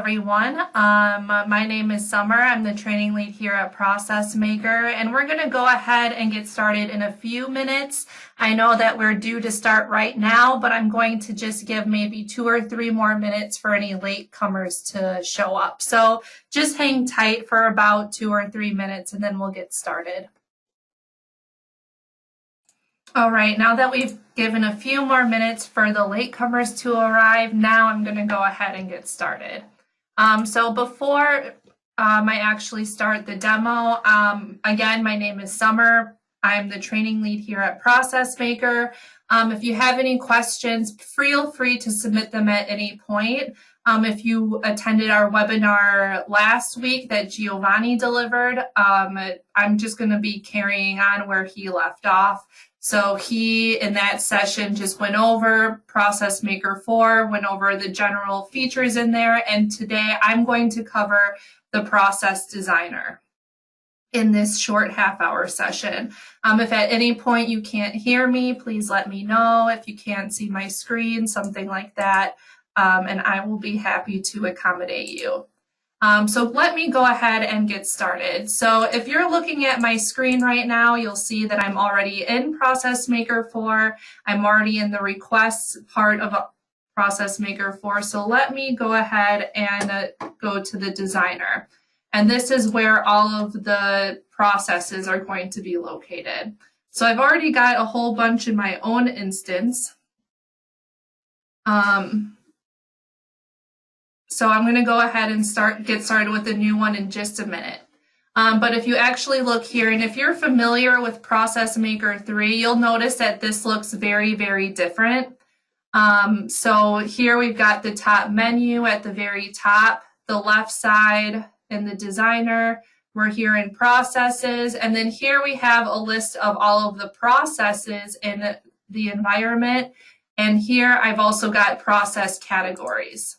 everyone. My name is Summer. I'm the training lead here at ProcessMaker, and we're going to go ahead and get started in a few minutes. I know that we're due to start right now, but I'm going to just give maybe 2 or 3 more minutes for any latecomers to show up. So just hang tight for about 2 or 3 minutes, and then we'll get started. All right, now that we've given a few more minutes for the latecomers to arrive, now I'm going to go ahead and get started. So before I actually start the demo, again, my name is Summer. I'm the training lead here at ProcessMaker. If you have any questions, feel free to submit them at any point. If you attended our webinar last week that Giovanni delivered, I'm just going to be carrying on where he left off. So he, in that session, just went over ProcessMaker 4, went over the general features in there, and today I'm going to cover the Process Designer in this short half-hour session. If at any point you can't hear me, please let me know. If you can't see my screen, something like that, and I will be happy to accommodate you. So let me go ahead and get started. So if you're looking at my screen right now, you'll see that I'm already in ProcessMaker 4. I'm already in the requests part of ProcessMaker 4. So let me go ahead and go to the designer. And this is where all of the processes are going to be located. So I've already got a whole bunch in my own instance. So I'm going to go ahead and get started with a new one in just a minute. But if you actually look here, and if you're familiar with ProcessMaker 3, you'll notice that this looks very, very different. So here we've got the top menu at the very top, the left side in the designer. We're here in processes, and then here we have a list of all of the processes in the environment. And here I've also got process categories.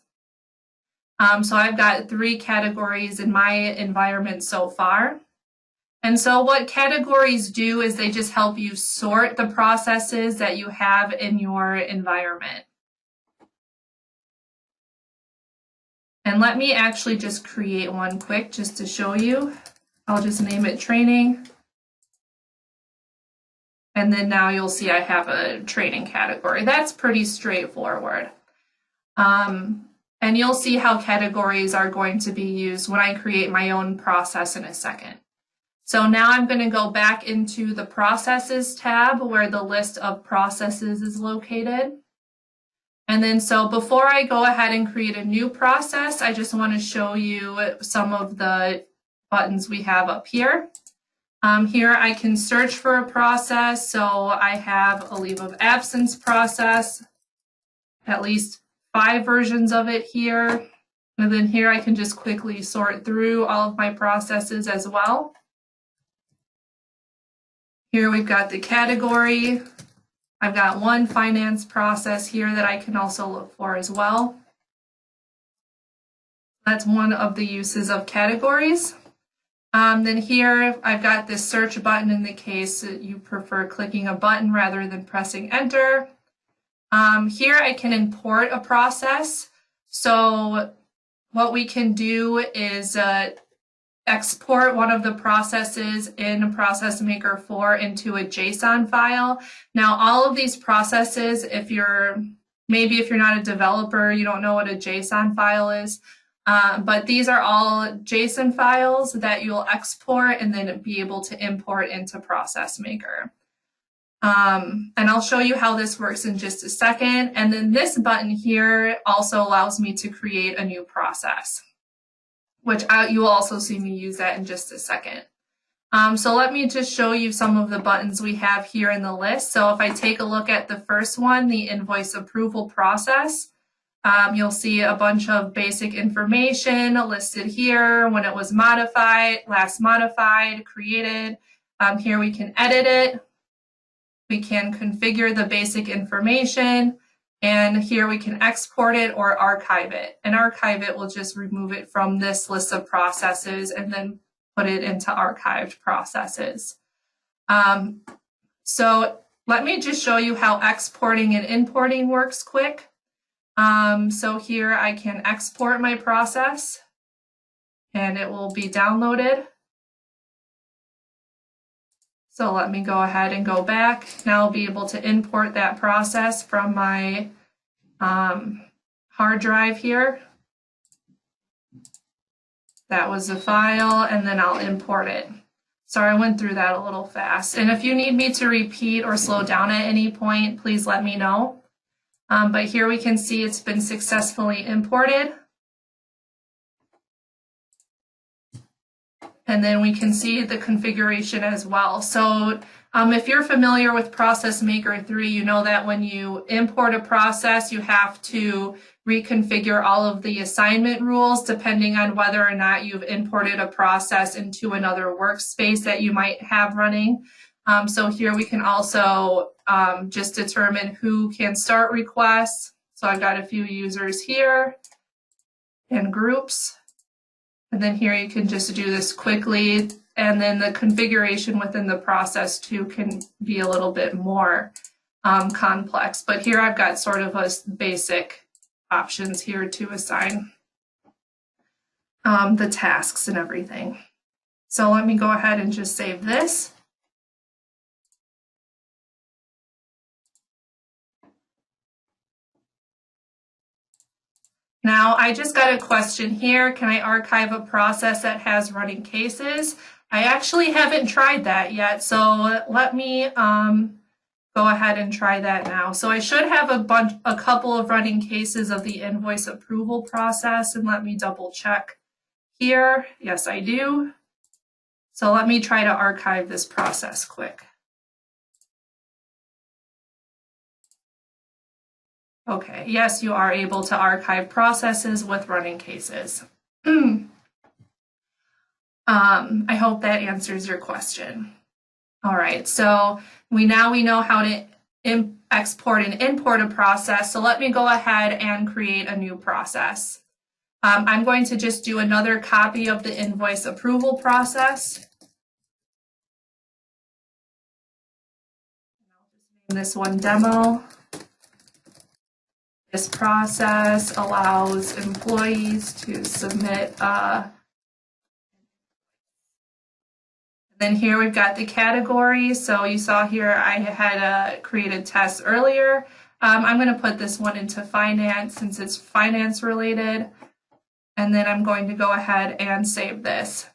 So I've got 3 categories in my environment so far. And so what categories do is they just help you sort the processes that you have in your environment. And let me actually just create one quick just to show you. I'll just name it training. And then now you'll see I have a training category. That's pretty straightforward. And you'll see how categories are going to be used when I create my own process in a second. So now I'm going to go back into the Processes tab where the list of processes is located. And then so before I go ahead and create a new process, I just want to show you some of the buttons we have up here. Here I can search for a process. So I have a leave of absence process, at least 5 versions of it here. And then here I can just quickly sort through all of my processes as well. Here we've got the category. I've got one finance process here that I can also look for as well. That's one of the uses of categories. Then here I've got this search button in the case that you prefer clicking a button rather than pressing enter. Here I can import a process. So what we can do is export one of the processes in ProcessMaker 4 into a JSON file. Now all of these processes, maybe if you're not a developer, you don't know what a JSON file is, but these are all JSON files that you'll export and then be able to import into ProcessMaker. And I'll show you how this works in just a second. And then this button here also allows me to create a new process, which you will also see me use that in just a second. So let me just show you some of the buttons we have here in the list. So if I take a look at the first one, the invoice approval process, you'll see a bunch of basic information listed here, when it was modified, last modified, created. Here we can edit it. We can configure the basic information, and here we can export it or archive it. And archive it will just remove it from this list of processes and then put it into archived processes. So let me just show you how exporting and importing works quick. So here I can export my process and it will be downloaded. So let me go ahead and go back. Now I'll be able to import that process from my hard drive here. That was the file, and then I'll import it. Sorry, I went through that a little fast. And if you need me to repeat or slow down at any point, please let me know. But here we can see it's been successfully imported. And then we can see the configuration as well. So if you're familiar with ProcessMaker 3, you know that when you import a process, you have to reconfigure all of the assignment rules depending on whether or not you've imported a process into another workspace that you might have running. So here we can also just determine who can start requests. So I've got a few users here and groups. And then here you can just do this quickly. And then the configuration within the process too can be a little bit more complex. But here I've got sort of a basic options here to assign the tasks and everything. So let me go ahead and just save this. Now, I just got a question here. Can I archive a process that has running cases? I actually haven't tried that yet, so let me go ahead and try that now. So I should have a couple of running cases of the invoice approval process, and let me double check here. Yes, I do. So let me try to archive this process quick. Okay, yes, you are able to archive processes with running cases. I hope that answers your question. All right, so we know how to export and import a process. So let me go ahead and create a new process. I'm going to just do another copy of the invoice approval process. I'll just name this one demo. This process allows employees to submit then here we've got the categories. So you saw here I had created tests earlier. I'm going to put this one into finance since it's finance related. And then I'm going to go ahead and save this.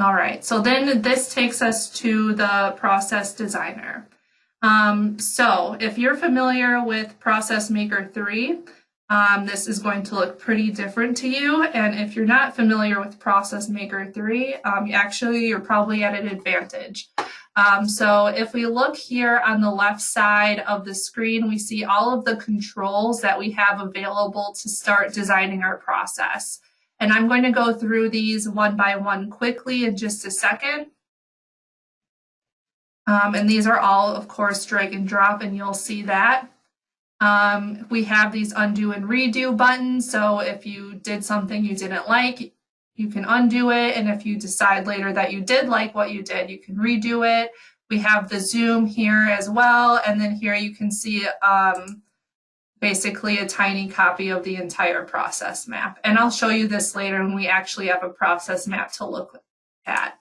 All right, so then this takes us to the process designer. So if you're familiar with ProcessMaker 3, this is going to look pretty different to you. And if you're not familiar with ProcessMaker 3, you're probably at an advantage. So if we look here on the left side of the screen, we see all of the controls that we have available to start designing our process. And I'm going to go through these one by one quickly in just a second. And these are all, of course, drag and drop, and you'll see that. We have these undo and redo buttons. So if you did something you didn't like, you can undo it. And if you decide later that you did like what you did, you can redo it. We have the zoom here as well. And then here you can see basically a tiny copy of the entire process map. And I'll show you this later when we actually have a process map to look at.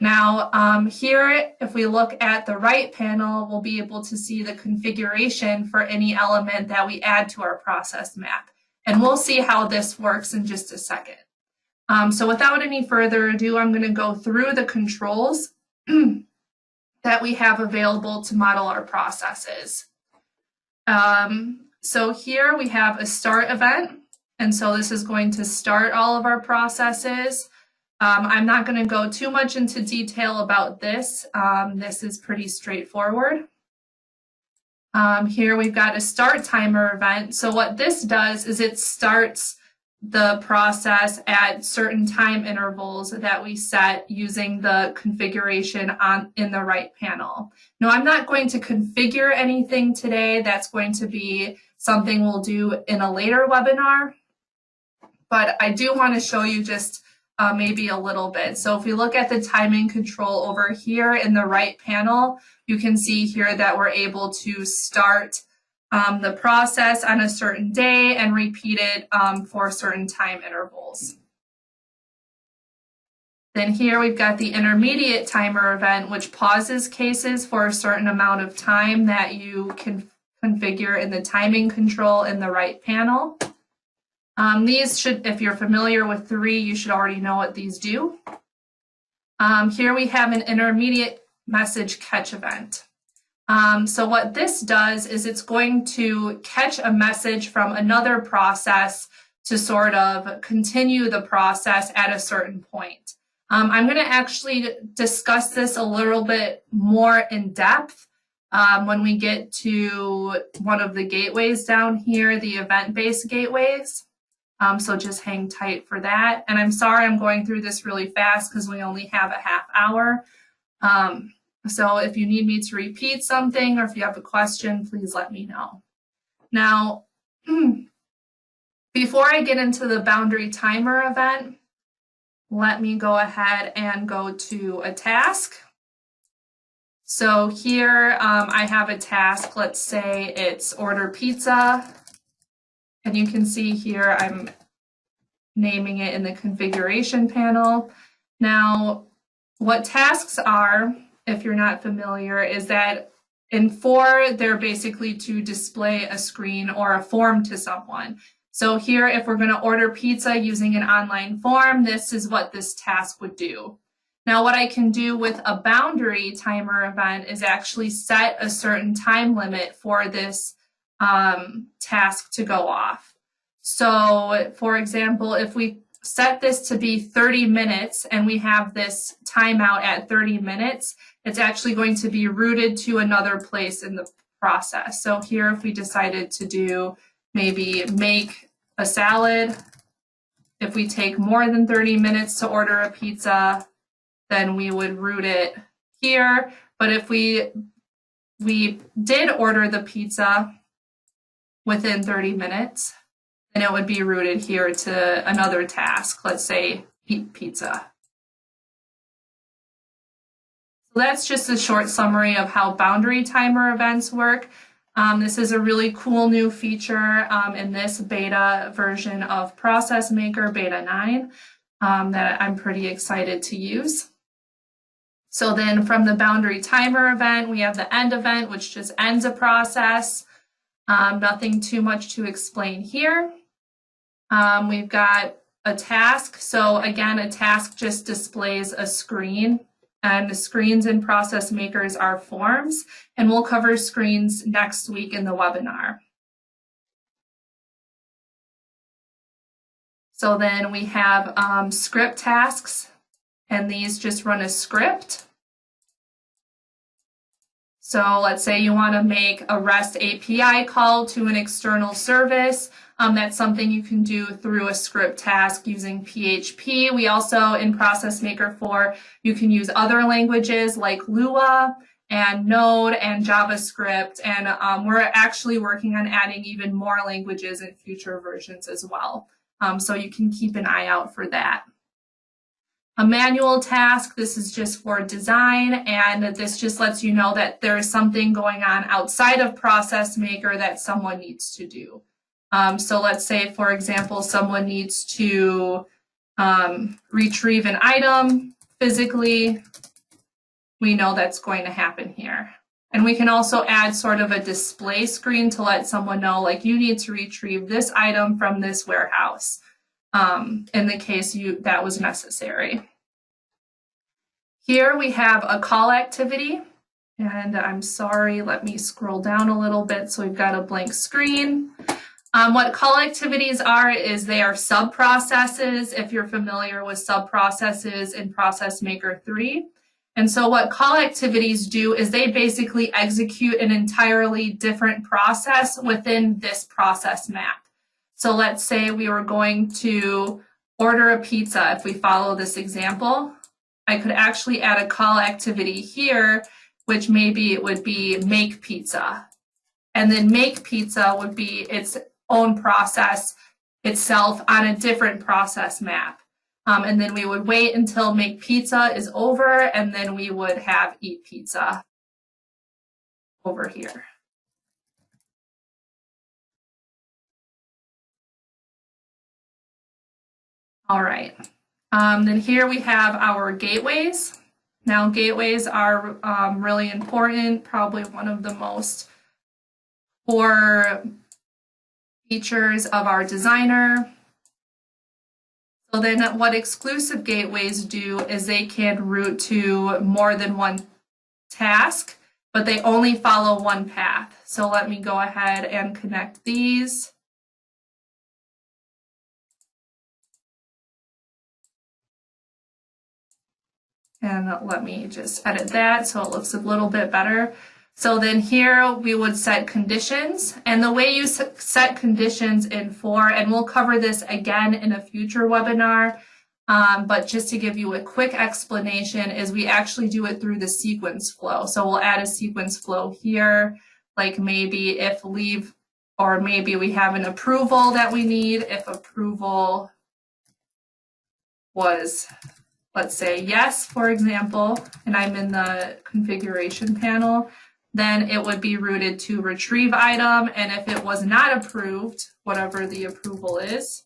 Now, here, if we look at the right panel, we'll be able to see the configuration for any element that we add to our process map. And we'll see how this works in just a second. So without any further ado, I'm going to go through the controls that we have available to model our processes. So here we have a start event. And so this is going to start all of our processes. I'm not going to go too much into detail about this. This is pretty straightforward. Here we've got a start timer event. So what this does is it starts the process at certain time intervals that we set using the configuration in the right panel. Now, I'm not going to configure anything today. That's going to be something we'll do in a later webinar. But I do want to show you just maybe a little bit. So if we look at the timing control over here in the right panel, you can see here that we're able to start the process on a certain day and repeat it for certain time intervals. Then here we've got the intermediate timer event, which pauses cases for a certain amount of time that you can configure in the timing control in the right panel. These should, if you're familiar with 3, you should already know what these do. Here we have an intermediate message catch event. So what this does is it's going to catch a message from another process to sort of continue the process at a certain point. I'm going to actually discuss this a little bit more in depth when we get to one of the gateways down here, the event-based gateways. So just hang tight for that. And I'm sorry I'm going through this really fast because we only have a half hour. So if you need me to repeat something or if you have a question, please let me know. Now, before I get into the boundary timer event, let me go ahead and go to a task. So here I have a task, let's say it's order pizza. And you can see here I'm naming it in the configuration panel. Now, what tasks are, if you're not familiar, is that in 4, they're basically to display a screen or a form to someone. So here, if we're going to order pizza using an online form, this is what this task would do. Now, what I can do with a boundary timer event is actually set a certain time limit for this task to go off. So, for example, if we set this to be 30 minutes and we have this timeout at 30 minutes, it's actually going to be routed to another place in the process. So here, if we decided to do maybe make a salad, if we take more than 30 minutes to order a pizza, then we would route it here. But if we did order the pizza within 30 minutes, then it would be routed here to another task, let's say eat pizza. So that's just a short summary of how boundary timer events work. This is a really cool new feature in this beta version of ProcessMaker Beta 9 that I'm pretty excited to use. So then from the boundary timer event, we have the end event, which just ends a process. Nothing too much to explain here. We've got a task. So again, a task just displays a screen. And the screens in ProcessMakers are forms, and we'll cover screens next week in the webinar. So then we have script tasks, and these just run a script. So let's say you want to make a REST API call to an external service. That's something you can do through a script task using PHP. We also, in ProcessMaker 4, you can use other languages like Lua and Node and JavaScript. And we're actually working on adding even more languages in future versions as well. So you can keep an eye out for that. A manual task, this is just for design, and this just lets you know that there is something going on outside of ProcessMaker that someone needs to do. So let's say, for example, someone needs to retrieve an item physically. We know that's going to happen here. And we can also add sort of a display screen to let someone know, like, you need to retrieve this item from this warehouse in the case that was necessary. Here we have a call activity. And I'm sorry, let me scroll down a little bit so we've got a blank screen. What call activities are is they are sub-processes, if you're familiar with sub-processes in ProcessMaker 3. And so what call activities do is they basically execute an entirely different process within this process map. So let's say we were going to order a pizza. If we follow this example, I could actually add a call activity here, which maybe it would be make pizza. And then make pizza would be its own process itself on a different process map. And then we would wait until make pizza is over, and then we would have eat pizza over here. All right. Then here we have our gateways. Now gateways are really important, probably one of the most core features of our designer. So then what exclusive gateways do is they can route to more than one task, but they only follow one path. So let me go ahead and connect these. And let me just edit that so it looks a little bit better. So then here we would set conditions, and the way you set conditions in For, and we'll cover this again in a future webinar, but just to give you a quick explanation is we actually do it through the sequence flow. So we'll add a sequence flow here, like maybe if leave, or maybe we have an approval that we need. If approval was, let's say yes, for example, and I'm in the configuration panel, then it would be routed to retrieve item. And if it was not approved, whatever the approval is,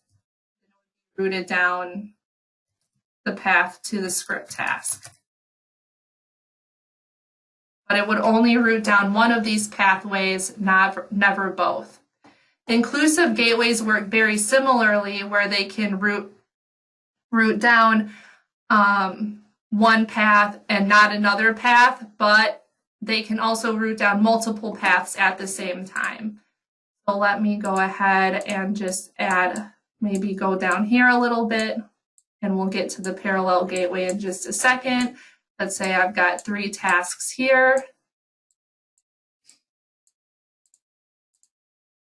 routed down the path to the script task. But it would only route down one of these pathways, never both. Inclusive gateways work very similarly, where they can route down one path and not another path, but they can also route down multiple paths at the same time. So let me go ahead and just add, maybe go down here a little bit, and we'll get to the parallel gateway in just a second. Let's say I've got 3 tasks here.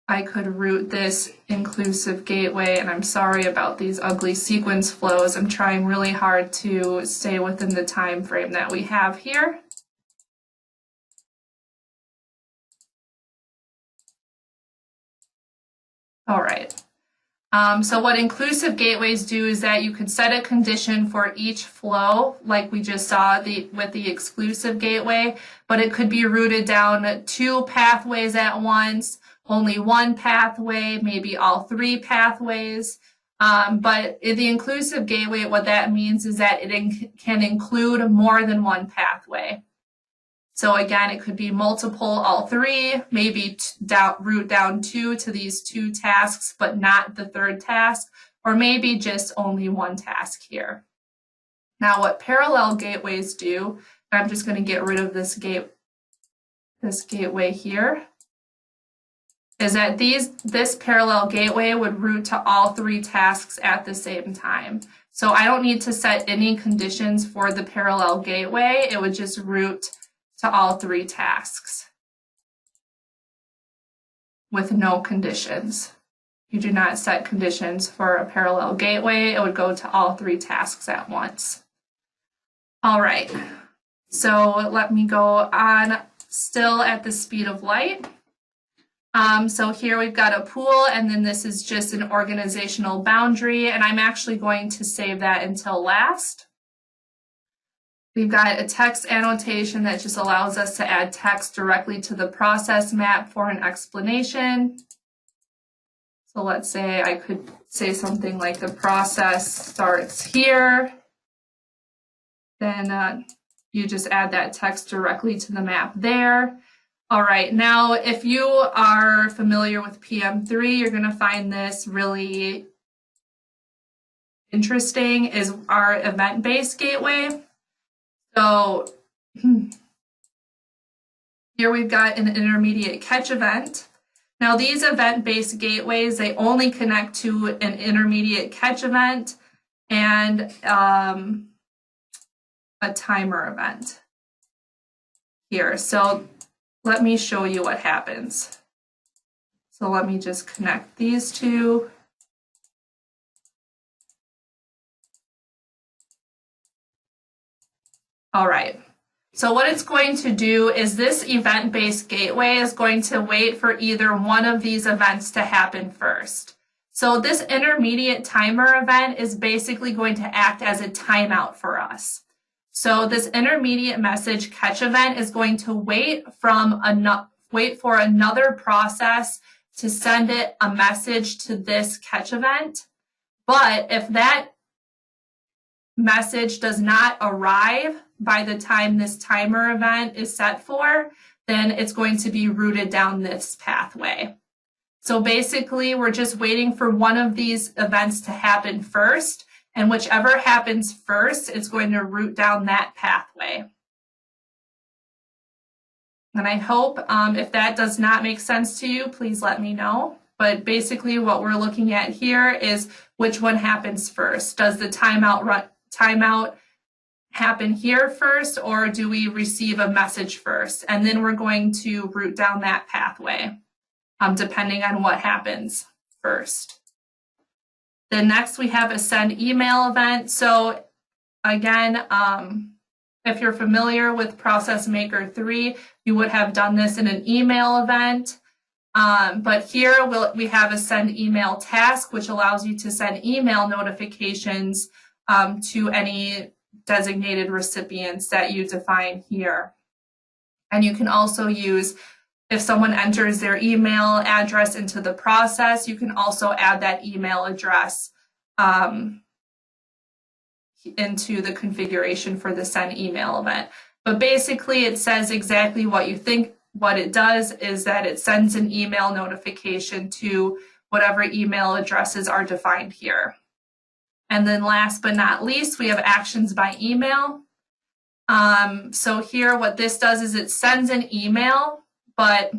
I could route this inclusive gateway, and I'm sorry about these ugly sequence flows. I'm trying really hard to stay within the time frame that we have here. All right. So what inclusive gateways do is that you could set a condition for each flow, like we just saw with the exclusive gateway, but it could be routed down 2 pathways at once, only 1 pathway, maybe all 3 pathways. But in the inclusive gateway, what that means is that it can include more than 1 pathway. So again, it could be multiple, all 3, maybe route down 2 to these 2 tasks, but not the 3rd task, or maybe just only 1 task here. Now what parallel gateways do, I'm just going to get rid of this gateway here, is that this parallel gateway would route to all 3 tasks at the same time. So I don't need to set any conditions for the parallel gateway. It would just route to all 3 tasks with no conditions. You do not set conditions for a parallel gateway. It would go to all 3 tasks at once. All right, so let me go on still at the speed of light. So here we've got a pool, and then this is just an organizational boundary, and I'm actually going to save that until last. We've got a text annotation that just allows us to add text directly to the process map for an explanation. So let's say I could say something like the process starts here. Then you just add that text directly to the map there. All right, now if you are familiar with PM3, you're going to find this really interesting, is our event-based gateway. So here we've got an intermediate catch event. Now these event-based gateways, they only connect to an intermediate catch event and a timer event here. So let me show you what happens. So let me just connect these 2. All right, so what it's going to do is this event-based gateway is going to wait for either one of these events to happen first. So this intermediate timer event is basically going to act as a timeout for us. So this intermediate message catch event is going to wait for another process to send it a message to this catch event. But if that message does not arrive by the time this timer event is set for, then it's going to be routed down this pathway. So basically, we're just waiting for one of these events to happen first, and whichever happens first, it's going to route down that pathway. And I hope if that does not make sense to you, please let me know. But basically what we're looking at here is which one happens first. Does the timeout happen here first, or do we receive a message first? And then we're going to route down that pathway, depending on what happens first. Then next we have a send email event. So again, if you're familiar with ProcessMaker 3, you would have done this in an email event. But here we have a send email task, which allows you to send email notifications to any designated recipients that you define here. And you can also use, if someone enters their email address into the process, you can also add that email address into the configuration for the send email event. But basically it says exactly what you think. What it does is that it sends an email notification to whatever email addresses are defined here. And then last but not least, we have actions by email. So here what this does is it sends an email, but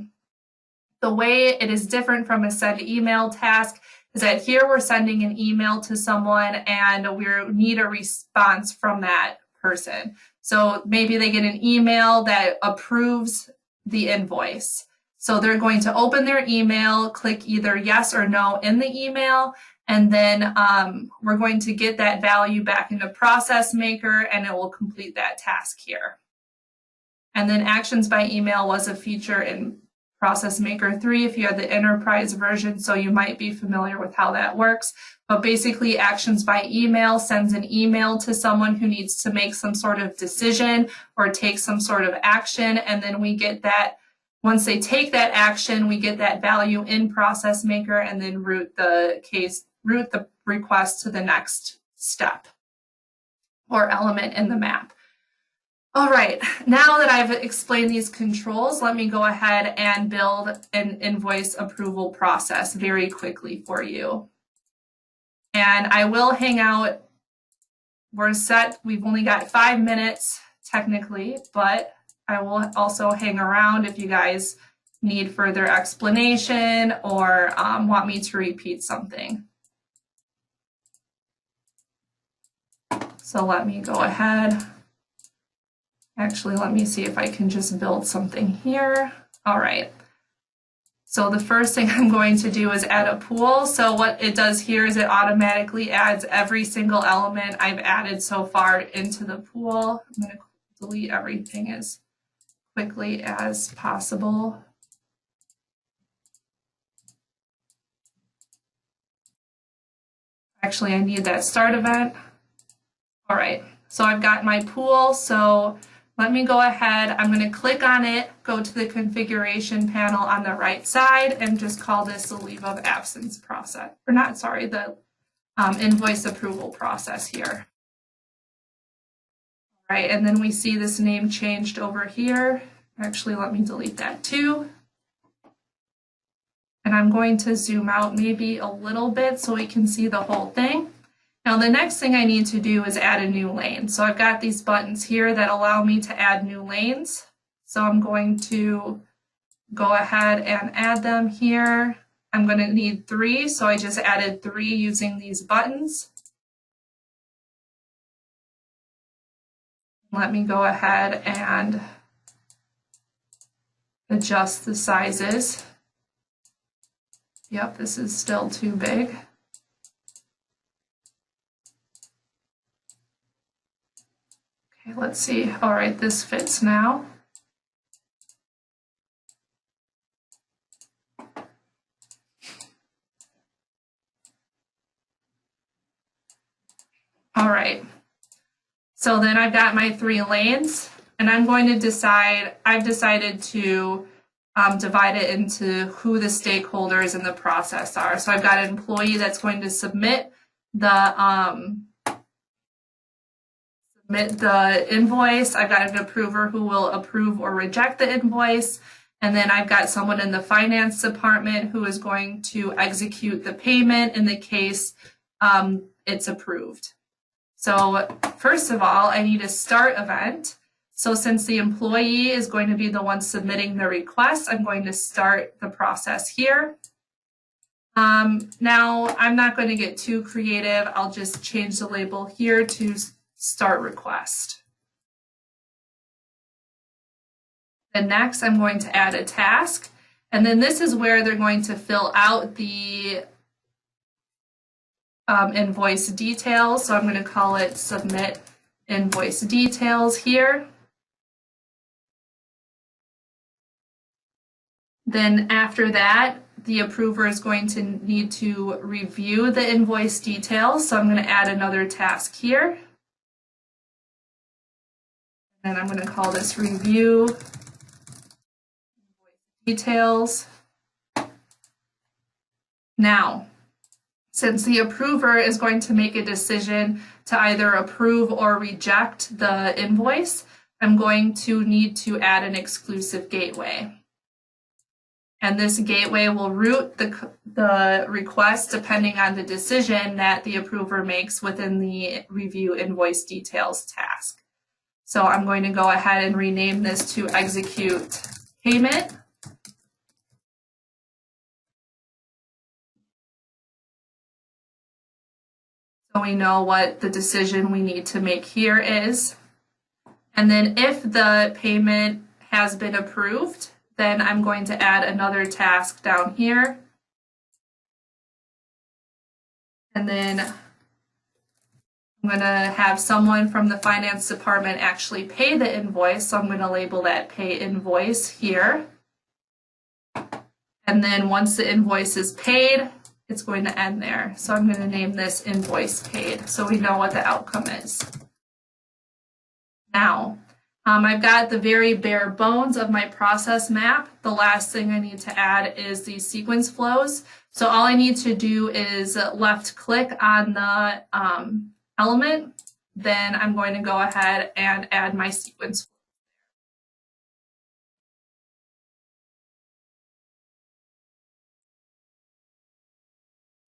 the way it is different from a send email task is that here we're sending an email to someone and we need a response from that person. So maybe they get an email that approves the invoice. So they're going to open their email, click either yes or no in the email, and then we're going to get that value back into ProcessMaker and it will complete that task here. And then actions by email was a feature in ProcessMaker 3 if you have the enterprise version, so you might be familiar with how that works. But basically actions by email sends an email to someone who needs to make some sort of decision or take some sort of action, and then we get that, once they take that action, we get that value in ProcessMaker and then route the request to the next step or element in the map. All right, now that I've explained these controls, let me go ahead and build an invoice approval process very quickly for you. And I will hang out, we've only got 5 minutes technically, but I will also hang around if you guys need further explanation or want me to repeat something. So let me go ahead. Actually, let me see if I can just build something here. All right. So the first thing I'm going to do is add a pool. So what it does here is it automatically adds every single element I've added so far into the pool. I'm going to delete everything as quickly as possible. Actually, I need that start event. All right, so I've got my pool. So let me go ahead, I'm going to click on it, go to the configuration panel on the right side, and just call this the leave of absence process, or not, sorry, the invoice approval process here. All right, and then we see this name changed over here. Actually, let me delete that too. And I'm going to zoom out maybe a little bit so we can see the whole thing. Now the next thing I need to do is add a new lane. So I've got these buttons here that allow me to add new lanes. So I'm going to go ahead and add them here. I'm going to need 3, so I just added 3 using these buttons. Let me go ahead and adjust the sizes. Yep, this is still too big. Okay, let's see. All right, this fits now. All right. So then I've got my 3 lanes, and I'm going to decide, I've decided to divide it into who the stakeholders in the process are. So I've got an employee that's going to submit the invoice. I've got an approver who will approve or reject the invoice. And then I've got someone in the finance department who is going to execute the payment in the case it's approved. So first of all, I need a start event. So since the employee is going to be the one submitting the request, I'm going to start the process here. Now, I'm not going to get too creative. I'll just change the label here to start request. Then next, I'm going to add a task. And then this is where they're going to fill out the invoice details. So I'm going to call it submit invoice details here. Then after that, the approver is going to need to review the invoice details. So I'm going to add another task here. And I'm going to call this review invoice details. Now, since the approver is going to make a decision to either approve or reject the invoice, I'm going to need to add an exclusive gateway. And this gateway will route the request depending on the decision that the approver makes within the review invoice details task. So I'm going to go ahead and rename this to execute payment. So we know what the decision we need to make here is. And then if the payment has been approved, then I'm going to add another task down here. And then I'm going to have someone from the finance department actually pay the invoice. So I'm going to label that pay invoice here. And then once the invoice is paid, it's going to end there. So I'm going to name this invoice paid so we know what the outcome is. Now, I've got the very bare bones of my process map. The last thing I need to add is the sequence flows. So all I need to do is left click on the element. Then I'm going to go ahead and add my sequence flow.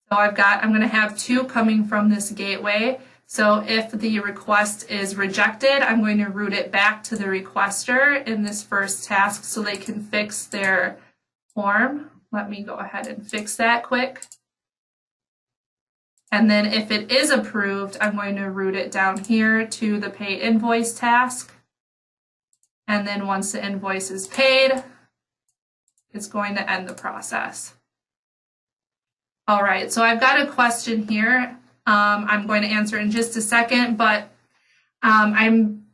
So I'm going to have 2 coming from this gateway. So if the request is rejected, I'm going to route it back to the requester in this first task so they can fix their form. Let me go ahead and fix that quick. And then if it is approved, I'm going to route it down here to the pay invoice task. And then once the invoice is paid, it's going to end the process. All right, so I've got a question here. I'm going to answer in just a second, but I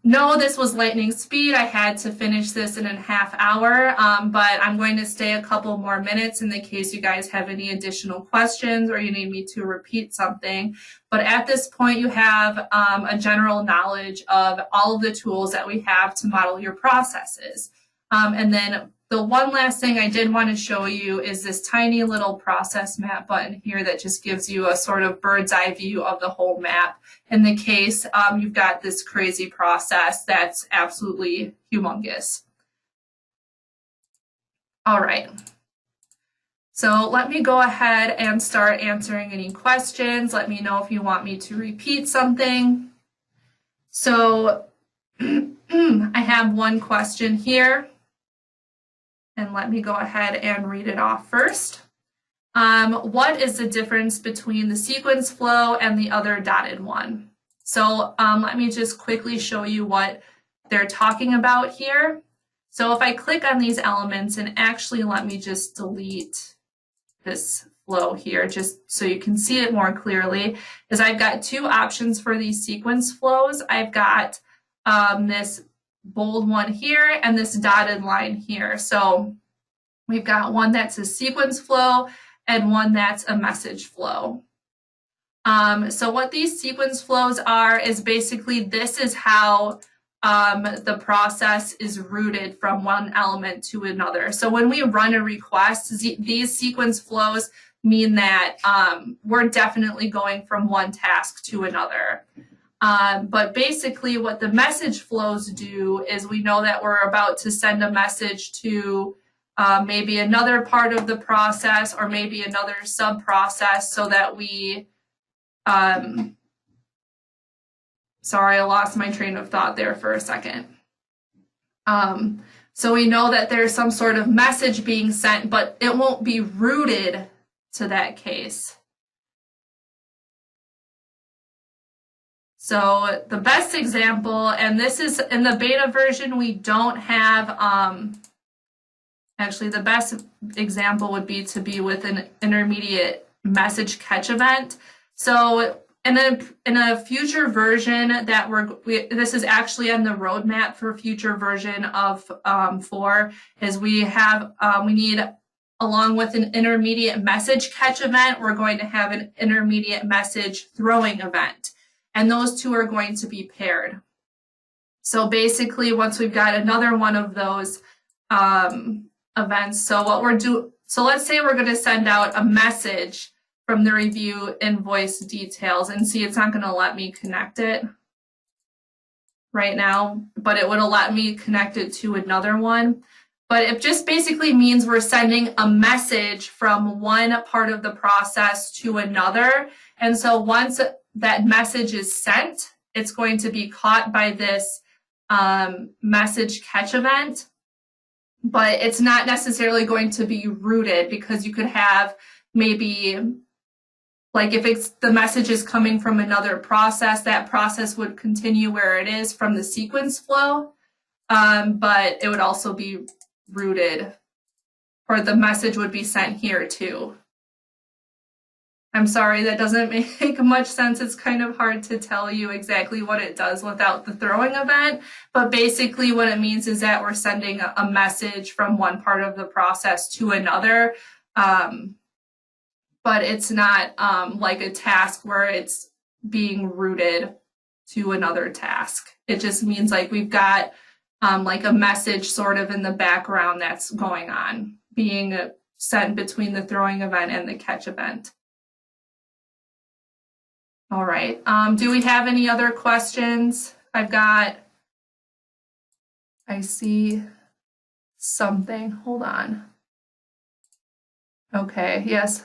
know this was lightning speed. I had to finish this in a half hour, but I'm going to stay a couple more minutes in the case you guys have any additional questions or you need me to repeat something. But at this point, you have a general knowledge of all of the tools that we have to model your processes. And then the one last thing I did want to show you is this tiny little process map button here that just gives you a sort of bird's eye view of the whole map. In the case you've got this crazy process that's absolutely humongous. All right. So let me go ahead and start answering any questions. Let me know if you want me to repeat something. So I have one question here. And let me go ahead and read it off first. What is the difference between the sequence flow and the other dotted one? So let me just quickly show you what they're talking about here. So if I click on these elements, and actually let me just delete this flow here just so you can see it more clearly, is I've got 2 options for these sequence flows. I've got this bold one here and this dotted line here. So we've got one that's a sequence flow and one that's a message flow. So what these sequence flows are is basically this is how the process is routed from one element to another. So when we run a request, these sequence flows mean that we're definitely going from one task to another. But basically what the message flows do is we know that we're about to send a message to maybe another part of the process or maybe another sub-process so that we sorry, I lost my train of thought there for a second. So we know that there's some sort of message being sent, but it won't be routed to that case. So the best example, and this is in the beta version, we don't have, actually the best example would be to be with an intermediate message catch event. So in a future version that this is actually on the roadmap for future version of 4, is we need, along with an intermediate message catch event, we're going to have an intermediate message throwing event. And those two are going to be paired. So basically, once we've got another one of those events, so let's say we're going to send out a message from the review invoice details, and see, it's not going to let me connect it right now, but it would have let me connect it to another one. But it just basically means we're sending a message from one part of the process to another. And so once that message is sent, it's going to be caught by this message catch event, but it's not necessarily going to be routed, because you could have maybe, like if the message is coming from another process, that process would continue where it is from the sequence flow, but it would also be routed, or the message would be sent here too. I'm sorry, that doesn't make much sense. It's kind of hard to tell you exactly what it does without the throwing event, but basically what it means is that we're sending a message from one part of the process to another, but it's not like a task where it's being routed to another task. It just means like we've got like a message sort of in the background that's going on, being sent between the throwing event and the catch event. All right, do we have any other questions? I see something, hold on. Okay, yes.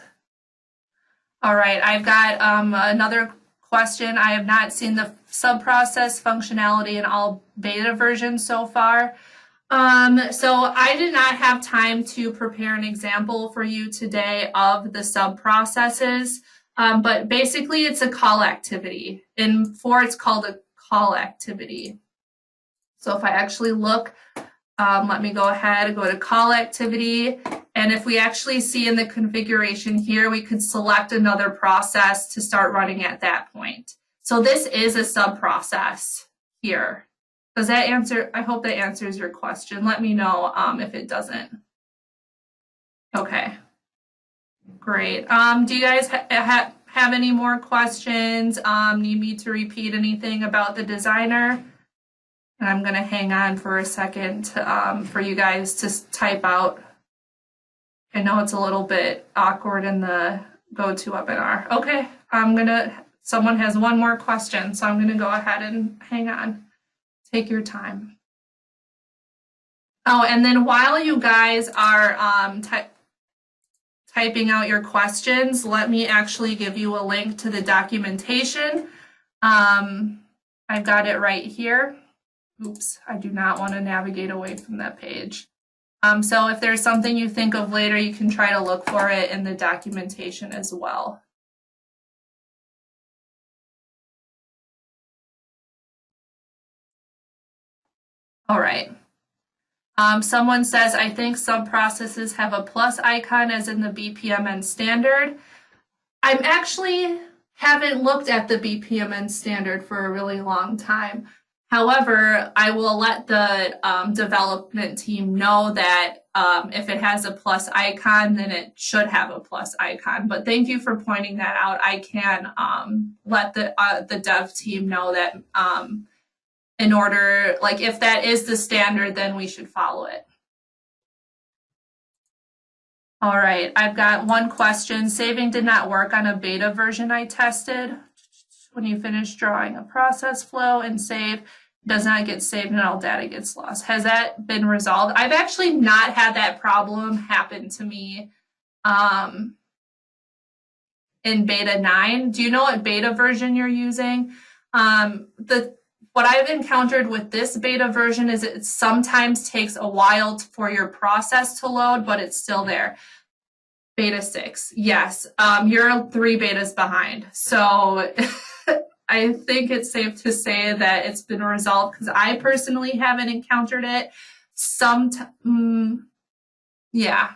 All right, I've got another question. I have not seen the sub-process functionality in all beta versions so far. So I did not have time to prepare an example for you today of the sub-processes. But basically, it's a call activity. In 4, it's called a call activity. So if I actually look, let me go ahead and go to call activity. And if we actually see in the configuration here, we could select another process to start running at that point. So this is a sub-process here. Does that answer? I hope that answers your question. Let me know if it doesn't. Okay. Great. Do you guys have any more questions? Need me to repeat anything about the designer? And I'm going to hang on for a second for you guys to type out. I know it's a little bit awkward in the GoToWebinar. Okay, someone has one more question, so I'm going to go ahead and hang on. Take your time. Oh, and then while you guys are typing out your questions, let me actually give you a link to the documentation. I've got it right here. Oops, I do not want to navigate away from that page. So if there's something you think of later, you can try to look for it in the documentation as well. All right. Someone says, I think sub-processes have a plus icon as in the BPMN standard. I actually haven't looked at the BPMN standard for a really long time. However, I will let the development team know that if it has a plus icon, then it should have a plus icon. But thank you for pointing that out. I can let the dev team know that in order, like if that is the standard, then we should follow it. All right, I've got one question. Saving did not work on a beta version I tested. When you finish drawing a process flow and save, does not get saved and all data gets lost. Has that been resolved? I've actually not had that problem happen to me in beta 9. Do you know what beta version you're using? What I've encountered with this beta version is it sometimes takes a while for your process to load, but it's still there. Beta 6, yes. You're 3 betas behind. So I think it's safe to say that it's been resolved because I personally haven't encountered it. Yeah,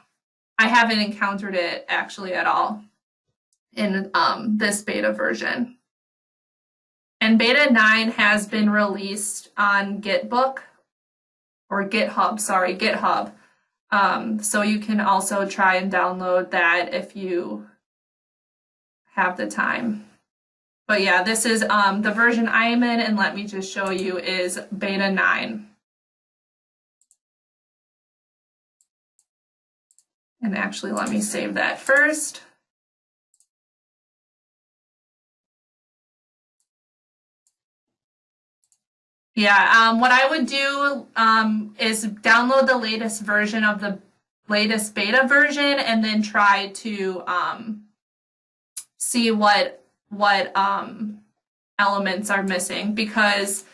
I haven't encountered it actually at all in this beta version. And beta 9 has been released on GitHub. So you can also try and download that if you have the time. But yeah, this is the version I'm in, and let me just show you is beta 9. And actually, let me save that first. Yeah, what I would do is download the latest version of the latest beta version and then try to see what elements are missing, because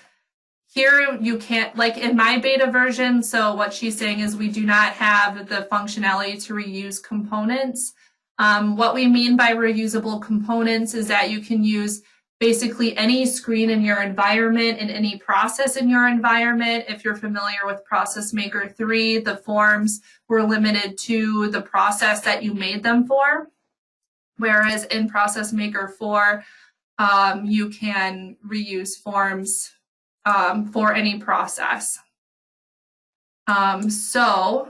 here you can't, like in my beta version, so what she's saying is we do not have the functionality to reuse components. What we mean by reusable components is that you can use basically any screen in your environment and any process in your environment. If you're familiar with ProcessMaker 3, the forms were limited to the process that you made them for. Whereas in ProcessMaker 4, you can reuse forms for any process. So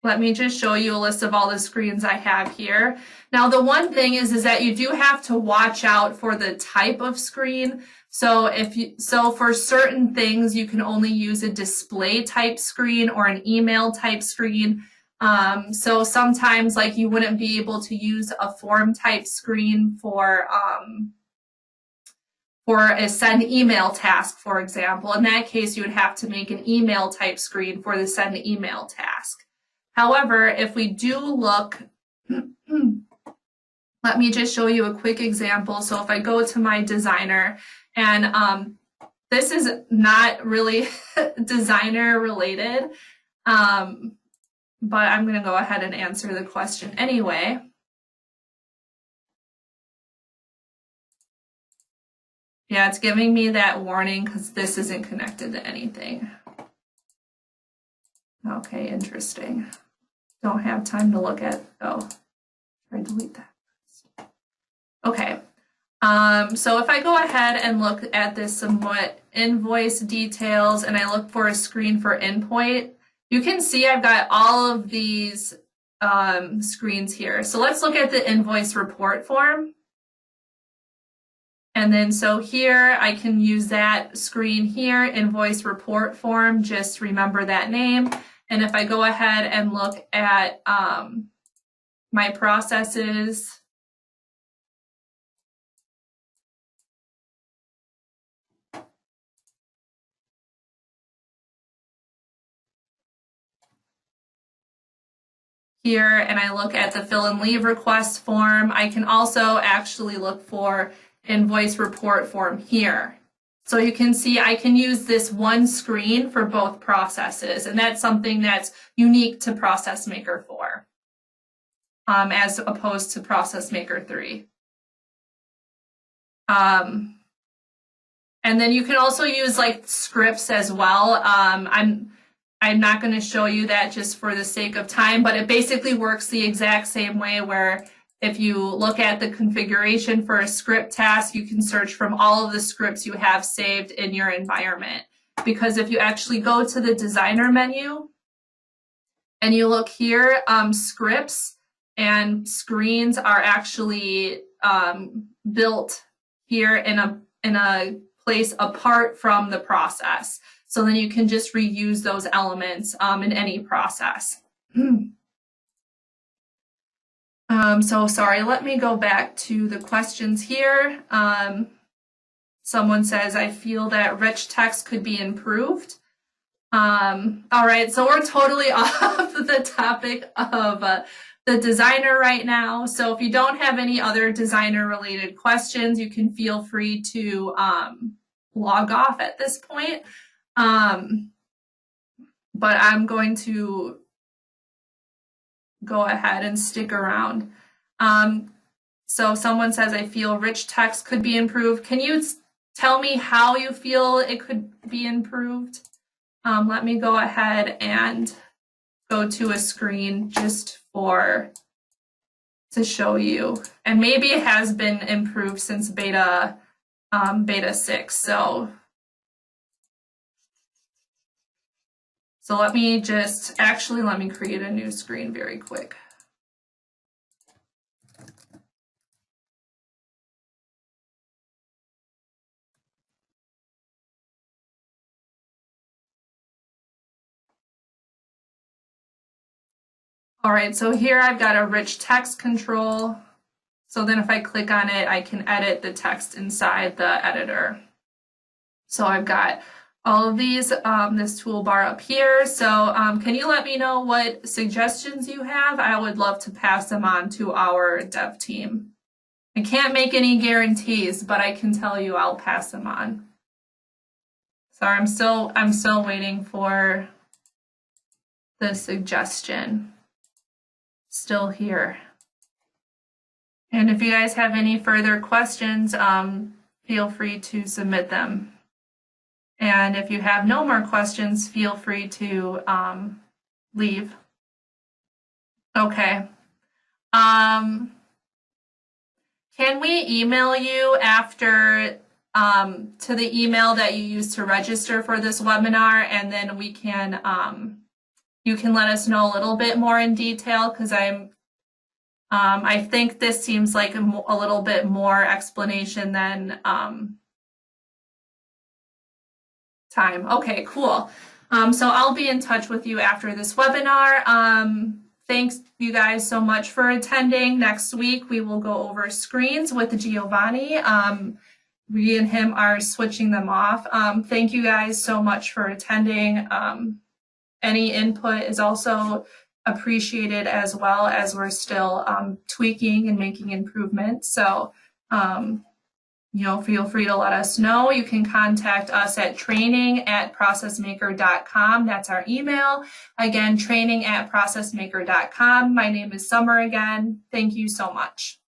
let me just show you a list of all the screens I have here. Now, the one thing is that you do have to watch out for the type of screen. So for certain things, you can only use a display type screen or an email type screen. So sometimes, like, you wouldn't be able to use a form type screen for a send email task, for example. In that case, you would have to make an email type screen for the send email task. However, if we do look, let me just show you a quick example. So if I go to my designer, and this is not really designer related, but I'm going to go ahead and answer the question anyway. Yeah, it's giving me that warning because this isn't connected to anything. Okay, interesting. Don't have time to look at, oh, try to delete that. Okay, so if I go ahead and look at this somewhat invoice details and I look for a screen for endpoint, you can see I've got all of these screens here. So let's look at the invoice report form. And then so here I can use that screen here, invoice report form, just remember that name. And if I go ahead and look at my processes, here, and I look at the fill and leave request form, I can also actually look for invoice report form here. So you can see I can use this one screen for both processes, and that's something that's unique to ProcessMaker 4, as opposed to ProcessMaker 3. And then you can also use like scripts as well. I'm not going to show you that just for the sake of time, but it basically works the exact same way where if you look at the configuration for a script task, you can search from all of the scripts you have saved in your environment. Because if you actually go to the designer menu and you look here, scripts and screens are actually built here in a place apart from the process. So then you can just reuse those elements in any process. So sorry, let me go back to the questions here. Someone says, I feel that rich text could be improved. All right, so we're totally off the topic of the designer right now. So if you don't have any other designer related questions, you can feel free to log off at this point. But I'm going to go ahead and stick around. So someone says, I feel rich text could be improved. Can you tell me how you feel it could be improved? Let me go ahead and go to a screen just to show you. And maybe it has been improved since beta 6. So let me create a new screen very quick. All right, so here I've got a rich text control. So then if I click on it, I can edit the text inside the editor. So I've got all of these, this toolbar up here. So can you let me know what suggestions you have? I would love to pass them on to our dev team. I can't make any guarantees, but I can tell you I'll pass them on. Sorry, I'm still waiting for the suggestion. Still here. And if you guys have any further questions, feel free to submit them. And if you have no more questions, feel free to leave. Okay. Can we email you after to the email that you used to register for this webinar, and then we can you can let us know a little bit more in detail, because I think this seems like a little bit more explanation than time. Okay, cool. So I'll be in touch with you after this webinar. Thanks you guys so much for attending. Next week we will go over screens with Giovanni. We and him are switching them off. Thank you guys so much for attending. Any input is also appreciated, as well, as we're still tweaking and making improvements. So, feel free to let us know. You can contact us at training@processmaker.com. That's our email. Again, training@processmaker.com. My name is Summer again. Thank you so much.